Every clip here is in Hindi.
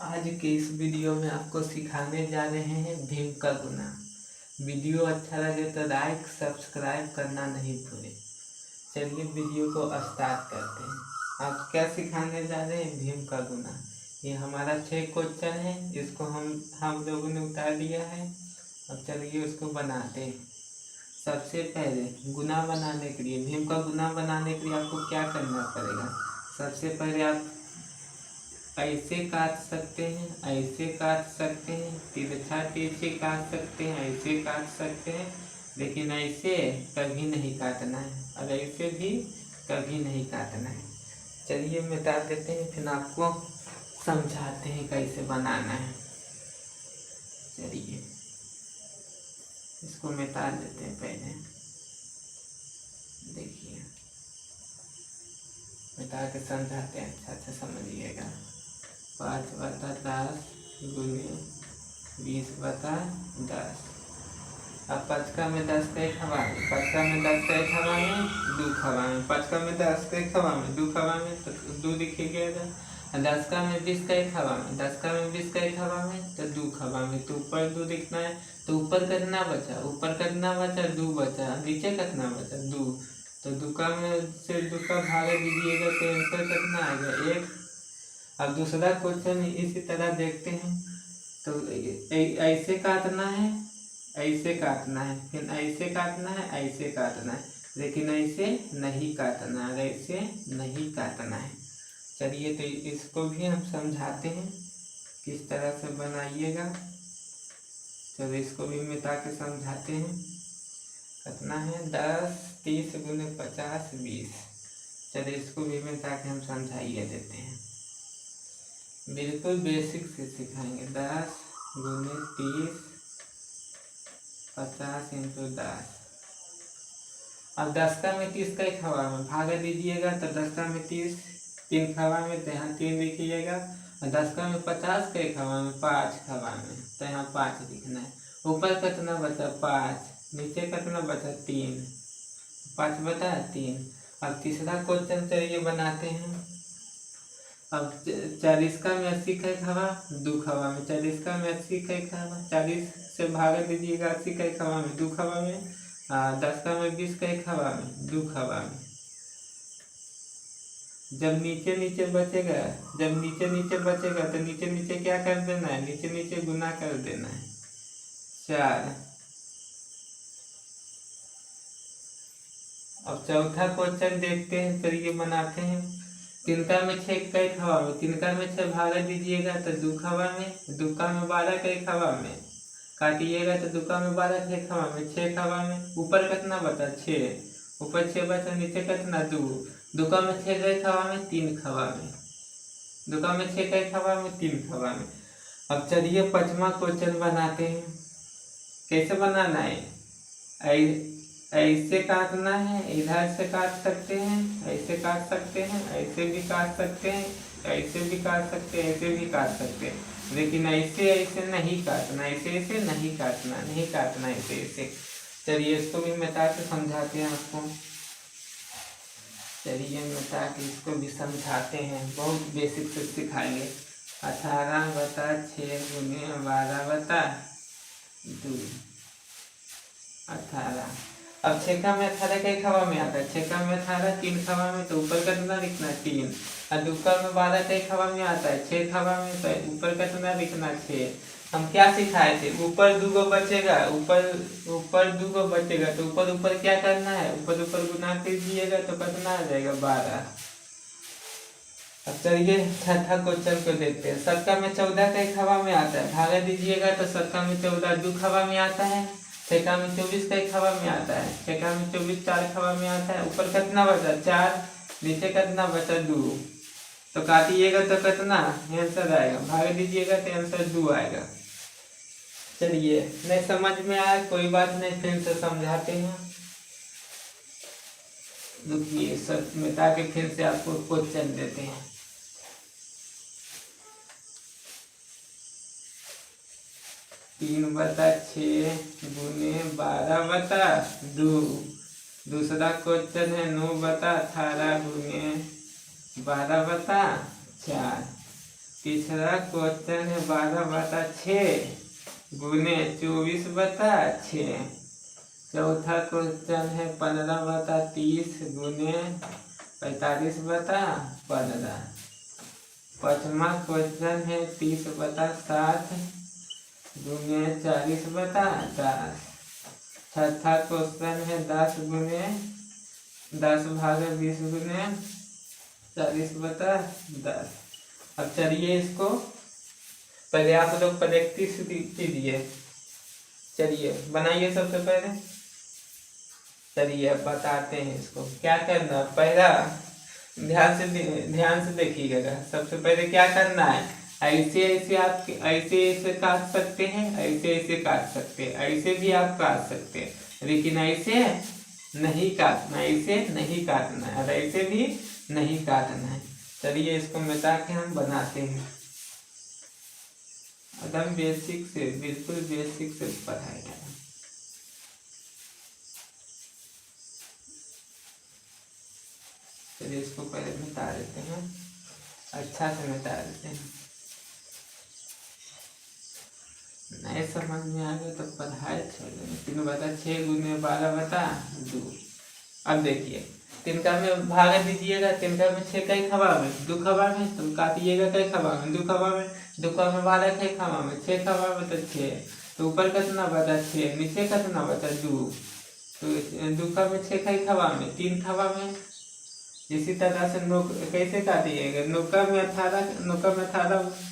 आज के इस वीडियो में आपको सिखाने जा रहे हैं भीम का गुना। वीडियो अच्छा लगे तो लाइक सब्सक्राइब करना नहीं भूलें। चलिए वीडियो को स्टार्ट करते हैं। आप क्या सिखाने जा रहे हैं? भीम का गुना। ये हमारा 6 क्वेश्चन है, इसको हम लोगों ने उतार दिया है। अब चलिए उसको बनाते हैं। सबसे पहले गुना बनाने के लिए, भीम का गुना बनाने के लिए आपको क्या करना पड़ेगा? सबसे पहले आप ऐसे काट सकते हैं, ऐसे काट सकते हैं, तिरछा तिरछी काट सकते हैं, ऐसे काट सकते हैं, लेकिन ऐसे कभी नहीं काटना है और ऐसे भी कभी नहीं काटना है। चलिए मिटा देते हैं, फिर आपको समझाते हैं कैसे बनाना है। चलिए इसको मिटा देते हैं। पहले देखिए, मिटा के समझाते हैं, अच्छा अच्छा समझिएगा। 5/10 गुने 20/10। अब 5 में 10 का 1 हवा में, 5 में 10 का 1 हवा में, 2 हवा में, 5 में 10 का 1 हवा में, 2 हवा में, तो 2 दिखेगा। 10 में 20 का 1 हवा में, 10 में 20 का 1 हवा में, तो 2 हवा में, तो ऊपर 2 दिखना है। तो ऊपर कितना बचा? ऊपर कितना बचा? 2 बचा। नीचे कितना बचा? 2। तो 2 में से 2 का भाग दीजिएगा तो आंसर कितना आएगा? 1। अब दूसरा क्वेश्चन इसी तरह देखते हैं। तो ऐसे काटना है, ऐसे काटना है, फिर ऐसे काटना है, ऐसे काटना है, लेकिन ऐसे नहीं काटना है, ऐसे नहीं काटना है। चलिए तो इसको भी हम समझाते हैं किस तरह से बनाइएगा। चलो इसको भी मिटा के समझाते हैं। कितना है? 10 30 गुने 50 20। चलिए इसको भी मिटा के हम समझाइए देते हैं। बिल्कुल बेसिक से सिखाएंगे। 10 गुने 30 50 × 10। अब 10 में 30 का 1 हवा में भाग दीजिएगा तो 10 में 30 3 हवा में, तो यहाँ 3 लिखिएगा। और 10 में 50 का 1 हवा में, 5 हवा में, तो यहाँ 5 लिखना है। ऊपर कितना बचा? 5। नीचे कितना बचा? 3। 5/3। अब तीसरा क्वेश्चन चलिए बनाते हैं। अब 40 में 80 का 1 हवा, 2 हवा में, 40 में 80 का 1 हवा, 40 से भाग दीजिएगा 80 का 1 हवा में, 2 हवा में, 10 में 20 का 1 हवा में, 2 हवा में। जब नीचे नीचे बचेगा, तो नीचे नीचे क्या कर देना है? नीचे नीचे गुना कर देना है। 4। अब चौथा क्वेश्चन देखते हैं, चलिए बनाते हैं। 3 में 6 का 1 हवा में, 3 में 6 भाग दीजिएगा तो 2 हवा में, 2 में 12 का 1 हवा में, काटिएगा तो 2 में 12 का 1 हवा में, 6 हवा में। ऊपर कितना बचा? 6। ऊपर 6 बचा, नीचे कितना? 2। 2 में 6 का 1 हवा में, 3 हवा में, 2 में 6 का 1 हवा में, 3 हवा में। अब चलिए 5वां क्वेश्चन बनाते हैं। कैसे बनाना है? ऐसे काटना है, इधर से काट सकते हैं, ऐसे काट सकते हैं, ऐसे भी काट सकते हैं, ऐसे भी काट सकते हैं, ऐसे भी काट सकते हैं, लेकिन ऐसे ऐसे नहीं काटना, ऐसे ऐसे नहीं काटना, नहीं काटना ऐसे ऐसे। चलिए इसको भी मिटा के समझाते हैं आपको। चलिए मिटा के इसको भी समझाते हैं, बहुत बेसिक से सिखाएंगे। 18/6 गुने 12/2 18। अब 6 में 18 का 1 हवा में आता है, 6 में 18 3 हवा में, तो ऊपर कितना लिखना है? 3। और 2 में 12 का 1 हवा में आता है, 6 हवा में, तो ऊपर कितना लिखना? 6। हम क्या सिखाए थे? ऊपर 2 बचेगा, ऊपर 2 बचेगा, तो ऊपर ऊपर क्या करना है? ऊपर ऊपर गुना कीजिएगा तो कितना आ जाएगा? 12। अब चलिए छठा क्वेश्चन को देखते हैं। 7 में 14 का 1 हवा में आता है, भागा दीजिएगा तो 7 में 14 2 हवा में आता है, 6 में 24 का 1 हवा में आता है, 6 में 24 4 हवा में आता है। ऊपर कितना बचा? 4। नीचे कितना बचा? 2। तो काटिएगा तो कितना आंसर आएगा? भाग दीजिएगा तो आंसर 2 आएगा। चलिए नहीं समझ में आया कोई बात नहीं, फिर से समझाते हैं। रुकिए, सब मिटा के फिर से आपको क्वेश्चन देते हैं। 3/6 गुने 12/2। दूसरा क्वेश्चन है 9/18 गुने 12/4। तीसरा क्वेश्चन है 12/6 गुने 24/6। चौथा क्वेश्चन है 15/30 गुने 45/15। पांचवा क्वेश्चन है 30/60 गुने 40/10। छठा क्वेश्चन है 10/20 गुने 40/10। अब चलिए इसको पहले आप लोग प्रैक्टिस कीजिए। चलिए बनाइए सबसे पहले। चलिए अब बताते हैं इसको क्या करना। पहला ध्यान से देखिएगा। सबसे पहले क्या करना है, ऐसे ऐसे आप ऐसे ऐसे काट सकते हैं, ऐसे ऐसे काट सकते हैं, ऐसे भी आप काट सकते हैं, लेकिन ऐसे नहीं काटना, ऐसे नहीं काटना है और ऐसे भी नहीं काटना है। चलिए इसको मिटा के हम बनाते हैं। एकदम बेसिक से, बिल्कुल बेसिक से पढ़ाएगा। चलिए इसको पहले मिटा देते हैं, अच्छा से मिटा देते हैं। नहीं समझ में आ गया तो पढ़ाई छोड़ देंगे। 3/6 गुने 12/2। अब देखिए तिनका में भाग दीजिएगा। तिनका में 6 कई खबा में 2 खबा में, तो काटिएगा कई खबा में 2 खबा में, 2 खबा में 12 कई खबा में 6 खबा में, तो 6। तो ऊपर कितना बचा 6, नीचे कितना बचा 2। तो 2 का में 6 कई खबा में 3 खबा में। इसी तरह से कैसे काटिएगा, नौका में 18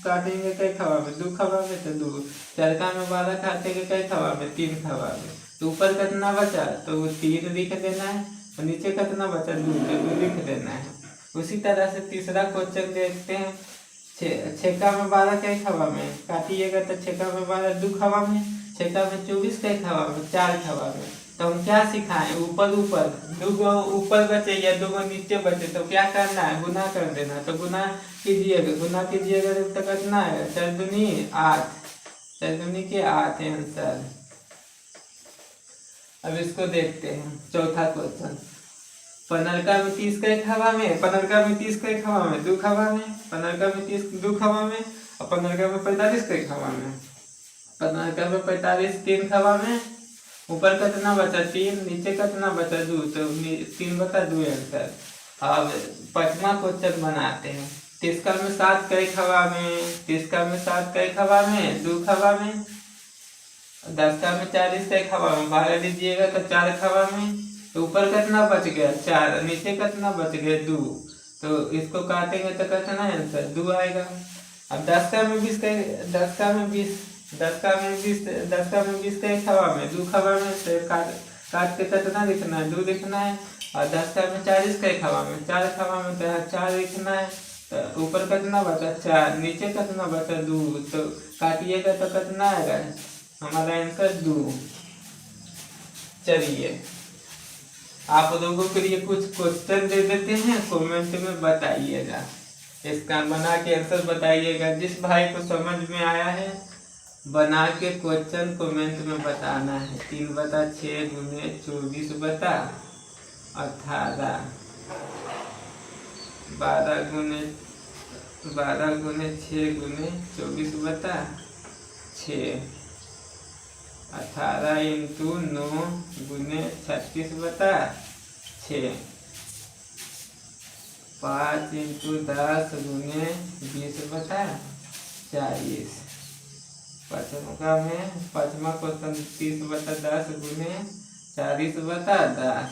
काटेंगे कई खबा में 2 खबा में, तो 2। चरका में 12 काटेंगे कई खबा में 3 खबा में। तो ऊपर कितना बचा, तो 3 लिख देना है, और नीचे कितना बचा 2, तो 2 लिख देना है। उसी तरह से तीसरा क्वेश्चन देखते हैं। 6 में 12 कई खबा में काटिएगा, तो 6 में 12 2 खबा में, 6 में 24 कई खबा में 4 खबा में। तो हम क्या सिखाएं, ऊपर 2 ऊपर बचे या 2 नीचे बचे, तो क्या करना है, गुना कर देना। तो गुना कीजिएगा तो कितना है 4 दूनी 8, 4 दूनी के 8 आंसर। अब इसको देखते हैं चौथा क्वेश्चन। 15 में 30 कई खबा में, 15 में 30 कई खबा में 2 खबा में, 15 में 30 2 खबा में, और 15 में 45 कई खबा में। 15 में 45 3 खबा में, ऊपर कितना बचा 3, नीचे कितना बचा 2, तो 3/2 आंसर। अब पांचवा क्वेश्चन बनाते हैं। 30 में 7 कई खबा में, 30 में 7 कई खबा में 2 खबा में, 10 में 40 कई खबा में भाग दीजिएगा, तो 4 खबा में। तो ऊपर कितना बच गया 4, नीचे कितना बच गया 2, तो इसको काटेंगे तो कितना आंसर 2 आएगा। अब 10 में 20 कई खबा में 2 खबा में, से काट के कितना लिखना है 2 लिखना है। और 10 में 40 कई खबा में 4 खबा में, तो 4 लिखना है। तो ऊपर कितना बचा 4, नीचे कितना बचा 2, तो काटिएगा तो कितना आएगा हमारा आंसर 2। चलिए आप लोगों के लिए कुछ क्वेश्चन दे देते हैं, कमेंट में बताइएगा, इसका बना के आंसर बताइएगा। जिस भाई को समझ में आया है बना के क्वेश्चन कमेंट में बताना है। 3/6 गुने 24/18, 12 गुने 6 गुने 24/6, 18 × 9 गुने 36/6, 5 × 10 गुने 20/40। पाँचवा क्वेश्चन 30/10 गुने 40/10।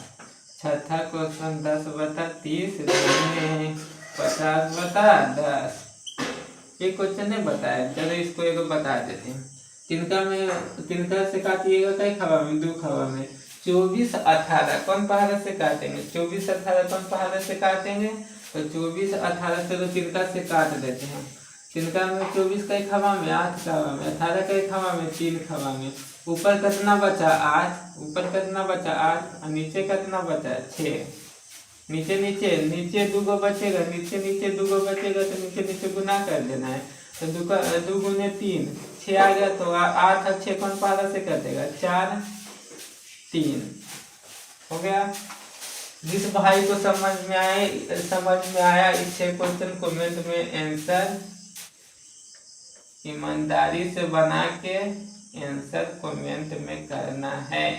छठा क्वेश्चन 10/30 गुने 50/10। ये क्वेश्चन नहीं बताया, चलो इसको एक बता देते हैं। तिनका से काटिएगा कई खबा में 2 खबा में। 24/18 कौन पहाड़ा से काटेंगे, 24/18 कौन पहाड़ा से काटेंगे, तो 24/18 से तो तिनका से काट देते हैं। तिनका में 24 कई खबा में 8 खबा में, 18 कई खबा में 3 खबा में। ऊपर कितना बचा 8, ऊपर कितना बचा 8, और नीचे कितना बचा 6। नीचे 2 बचेगा, नीचे 2 बचेगा, तो नीचे गुना कर देना है। तो 2 गुने 3 6 आ गया, तो 8 और 6 कौन पहाड़ा से कटेगा 4 3 हो गया। जिस भाई को समझ में आया इस 6 क्वेश्चन कमेंट में आंसर ईमानदारी से बना के आंसर कमेंट में करना है।